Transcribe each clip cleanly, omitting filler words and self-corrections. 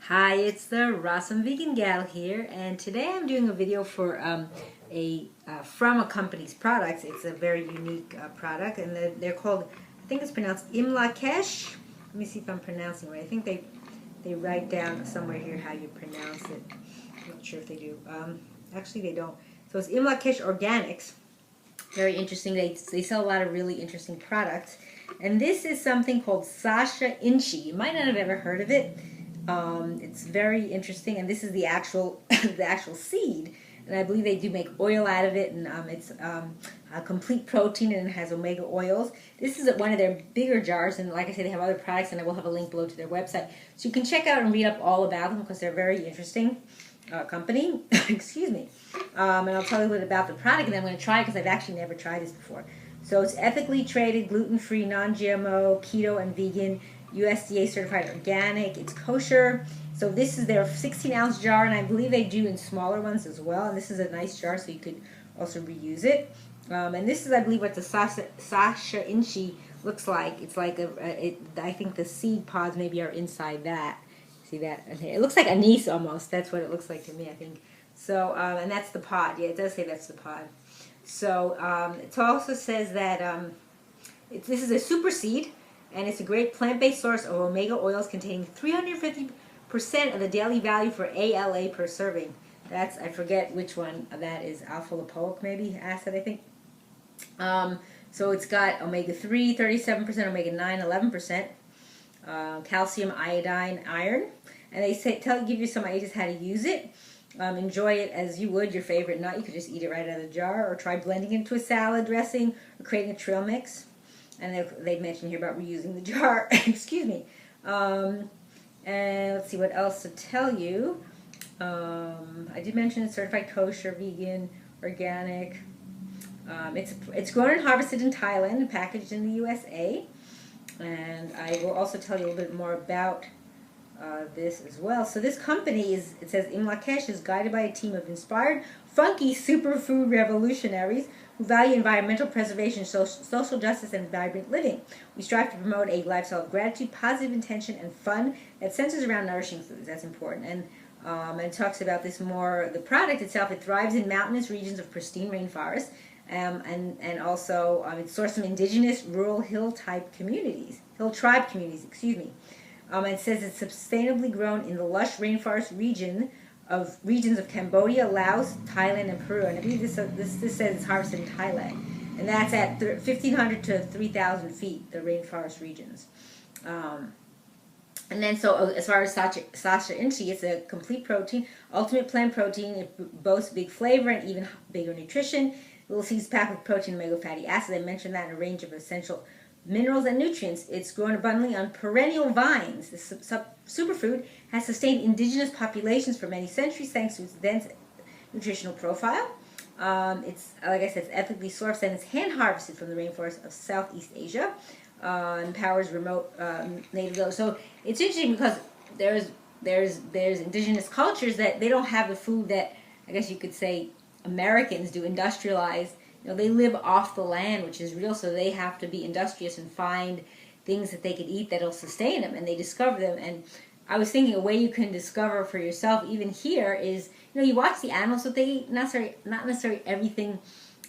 Hi, it's the Awesome Vegan Gal here, and today I'm doing a video for from a company's products. It's a very unique product, and they're called, I think it's pronounced Imlak'esh. Let me see if I'm pronouncing it right. I think they write down somewhere here how you pronounce it. I'm not sure if they do. Actually, they don't. So it's Imlak'esh Organics. Very interesting. They sell a lot of really interesting products, and this is something called Sacha Inchi. You might not have ever heard of it. It's very interesting, and this is the actual the actual seed, and I believe they do make oil out of it, and it's a complete protein, and it has omega oils. This is one of their bigger jars, and like I said, they have other products, and I will have a link below to their website, so you can check out and read up all about them because they're a very interesting company. Excuse me, and I'll tell you a little bit about the product, and then I'm going to try it because I've actually never tried this before. So it's ethically traded, gluten-free, non-GMO, keto, and vegan. USDA certified organic. It's kosher. So this is their 16-ounce jar, and I believe they do in smaller ones as well. And this is a nice jar, so you could also reuse it. And this is, I believe, what the Sacha Inchi looks like. It's like I think the seed pods maybe are inside that. See that? It looks like anise almost. That's what it looks like to me, I think. So, and that's the pod. Yeah, it does say that's the pod. So it also says that this is a super seed. And it's a great plant-based source of omega oils containing 350% of the daily value for ALA per serving. That's, I forget which one that is, alpha-lipoic maybe, acid I think. So it's got omega-3, 37%, omega-9, 11%, calcium, iodine, iron. And they give you some ideas how to use it. Enjoy it as you would your favorite nut. You could just eat it right out of the jar, or try blending it into a salad dressing, or creating a trail mix. And they mentioned here about reusing the jar. Excuse me. And let's see what else to tell you. I did mention it's certified kosher, vegan, organic. It's grown and harvested in Thailand and packaged in the USA. And I will also tell you a little bit more about this as well. So this company it says Imlak'esh is guided by a team of inspired, funky superfood revolutionaries who value environmental preservation, social justice, and vibrant living. We strive to promote a lifestyle of gratitude, positive intention, and fun that centers around nourishing foods. That's important. And it talks about this more. The product itself, it thrives in mountainous regions of pristine rainforests, and also it's sourced from indigenous, rural, hill tribe communities. Excuse me. It says it's sustainably grown in the lush rainforest regions of Cambodia, Laos, Thailand, and Peru. And I believe this says it's harvested in Thailand. And that's at 1,500 to 3,000 feet, the rainforest regions. And then, so as far as Sacha Inchi, it's a complete protein, ultimate plant protein. It boasts big flavor and even bigger nutrition. Little seeds packed with protein and omega fatty acids. I mentioned that in a range of essential minerals and nutrients. It's grown abundantly on perennial vines. This superfood has sustained indigenous populations for many centuries thanks to its dense nutritional profile. It's, like I said, it's ethically sourced, and it's hand harvested from the rainforest of Southeast Asia. Empowers remote native villages. So it's interesting because there's indigenous cultures that they don't have the food that I guess you could say Americans do, industrialized. They live off the land, which is real, so they have to be industrious and find things that they could eat that'll sustain them, and they discover them. And I was thinking a way you can discover for yourself, even here, is, you watch the animals, but not necessarily everything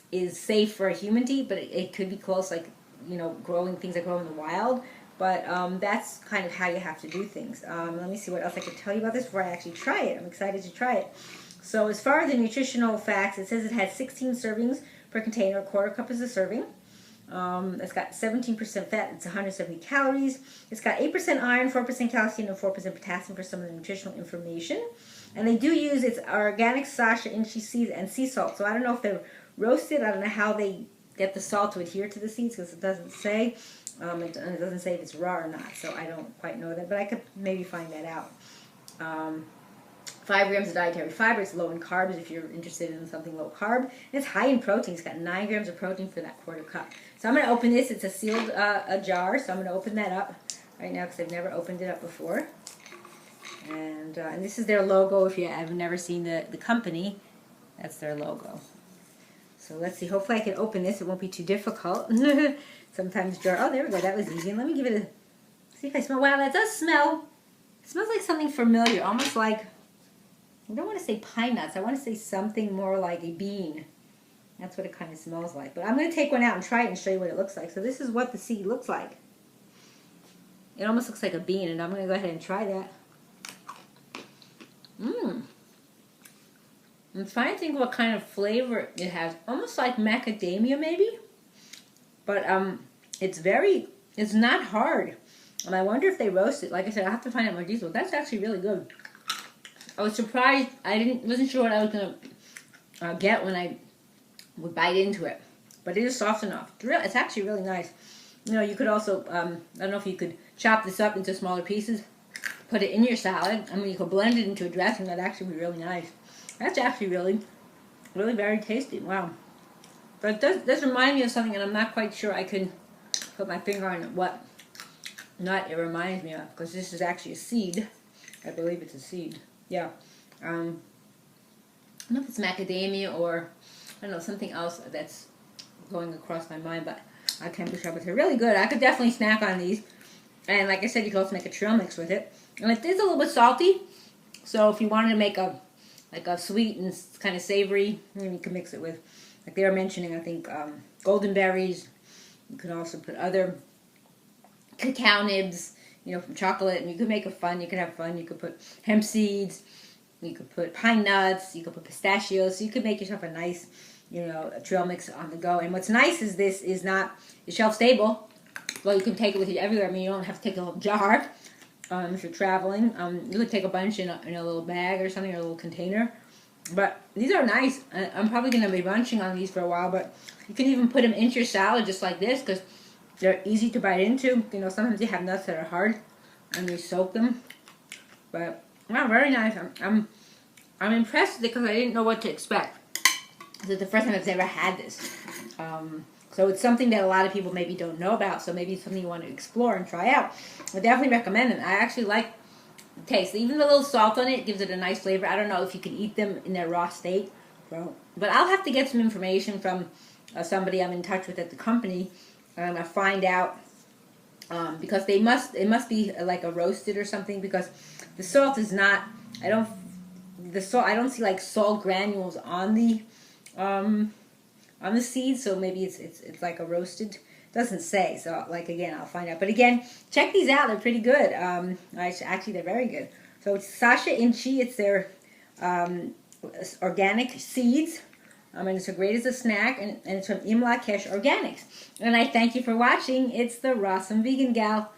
is safe for a human to eat, but it could be close, like, growing things that grow in the wild. But that's kind of how you have to do things. Let me see what else I could tell you about this before I actually try it. I'm excited to try it. So as far as the nutritional facts, it says it has 16 servings per container, a quarter cup is a serving. It's got 17% fat, it's 170 calories. It's got 8% iron, 4% calcium, and 4% potassium for some of the nutritional information. And they do use its organic Sacha Inchi seeds and sea salt. So I don't know if they're roasted. I don't know how they get the salt to adhere to the seeds because it doesn't say. It doesn't say if it's raw or not. So I don't quite know that, but I could maybe find that out. 5 grams of dietary fiber. It's low in carbs if you're interested in something low carb. And it's high in protein. It's got 9 grams of protein for that quarter cup. So I'm going to open this. It's a sealed a jar, so I'm going to open that up right now because I've never opened it up before. And this is their logo. If you have never seen the company, that's their logo. So let's see. Hopefully I can open this. It won't be too difficult. Sometimes jar. Oh, there we go. That was easy. And let me give it a. See if I smell. Wow, that does smell It smells like something familiar, almost like, I don't want to say pine nuts. I want to say something more like a bean. That's what it kind of smells like. But I'm going to take one out and try it and show you what it looks like. So this is what the seed looks like. It almost looks like a bean, and I'm going to go ahead and try that. I'm trying to think what kind of flavor it has. Almost like macadamia, maybe? But it's not hard. And I wonder if they roast it. Like I said, I'll have to find out more details. That's actually really good. I was surprised. I wasn't sure what I was going to get when I would bite into it. But it is soft enough. It's actually really nice. You know, you could also, I don't know if you could chop this up into smaller pieces, put it in your salad. I mean, you could blend it into a dressing. That'd actually be really nice. That's actually really, really very tasty. Wow. But it does remind me of something, and I'm not quite sure I can put my finger on what nut it reminds me of, because this is actually a seed. I believe it's a seed. Yeah. I don't know if it's macadamia or, I don't know, something else that's going across my mind, but I can't be sure. But they're really good. I could definitely snack on these. And like I said, you can also make a trail mix with it. And it is a little bit salty, so if you wanted to make a sweet and kind of savory, you can mix it with, like they were mentioning, I think, golden berries. You could also put other cacao nibs, you know, from chocolate, and you could make it fun. You could have fun. You could put hemp seeds. You could put pine nuts. You could put pistachios. So you could make yourself a nice, you know, a trail mix on the go. And what's nice is this is not, it's shelf stable. Well, you can take it with you everywhere. I mean, you don't have to take a whole jar if you're traveling. You could take a bunch in a little bag or something, or a little container. But these are nice. I'm probably going to be munching on these for a while, but you can even put them into your salad just like this, because they're easy to bite into. You know, sometimes you have nuts that are hard, and you soak them. But, wow, very nice. I'm impressed with it because I didn't know what to expect. This is the first time I've ever had this. So it's something that a lot of people maybe don't know about, so maybe it's something you want to explore and try out. I definitely recommend it. I actually like the taste. Even the little salt on it gives it a nice flavor. I don't know if you can eat them in their raw state. But I'll have to get some information from somebody I'm in touch with at the company, and I'll find out, because it must be like a roasted or something, because the salt is not, I don't see like salt granules on the seeds, so maybe it's like a roasted. Doesn't say, so like again, I'll find out. But again, check these out; they're pretty good. Actually, they're very good. So it's Sacha Inchi. It's their organic seeds. And it's great as a snack, and it's from Imlak'esh Organics. And I thank you for watching. It's the Rawesome Vegan Gal.